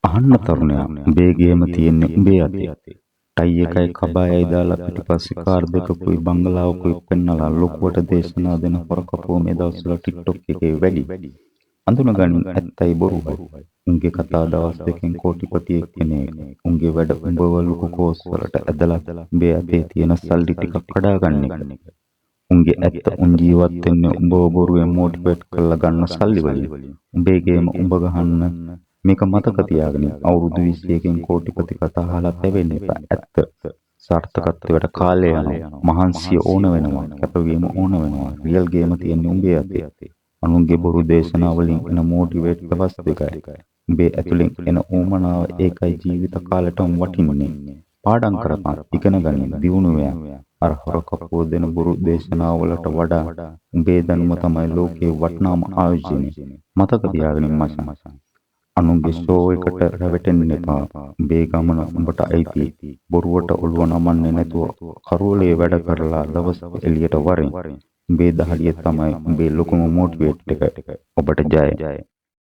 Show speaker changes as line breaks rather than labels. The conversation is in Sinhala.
අහන්න තරුණයා උඹේ ගේම තියෙන්නේ උඹේ අතේ. ටයි එකයි කබායයි දාලා පිටිපස්සේ කාර් දෙකකුයි බංගලාවකුයි පෙන්නලා ලොකුවට දේශනා දෙන හොරකපුව මේ දවස්වල ටික්ටොක් එකේ වැඩි. අඳුනගනින් ඇත්තයි බොරුවයි. උන්ගේ කතා දවස් දෙකෙන් කෝටිපතියෙක් කෙන එක. උන්ගේ වැඩ උඹව ලොකු කෝස් වලට ඇදලා උඹේ අතේ තියෙන සල්ලි ටිකක් කඩා ගන්න එක. උන්ගේ ඇත්ත උන් ජීවත් වෙන්නේ උඹව බොරුවෙන් මොටිවේට් කරලා ගන්න සල්ලි වලින්. උඹේ ගේම උඹ ගහන්න මේක මතක තියාගෙන අවුරුදු 20කින් කෝටිපති කතා අහලා තැවෙන්න එපා. ඇත්ත සාර්ථකත්වයට කාලය යනවා. මහන්සිය ඕන වෙනවා. කැපවීම ඕන වෙනවා. රියල් ගේම තියෙන්නේ උඹේ අතේ. අනුන්ගේ බොරු දේශනා වලින් එන මොටිවේට් දවස් දෙකයි. උඹේ ඇතුලෙන් එන ඕමනාව ඒකයි ජීවිත කාලෙටම වටින්නේ. පාඩම් කරපන් ඉගෙන ගන්න දියුණු වෙනවා. අර හොරකපුව දෙන බොරු දේශනා වලට වඩා උඹේ දැනුම තමයි ලෝකේ වටිනාම ආයෝජනය. මතක තියාගන්න මචං. අනුන්ගේ ෂෝ එකට රැවටෙන්න එපා. උඹේ ගමන උඹට අයිති. බොරුවට ඔළුව නමන්නේ නැතුව කරෝලේ වැඩ කරලා දවස් එළියට වරෙන්. උඹේ දහඩිය තමයි උඹේ ලොකුම මොටිවේට් එක. ඔබට ජය.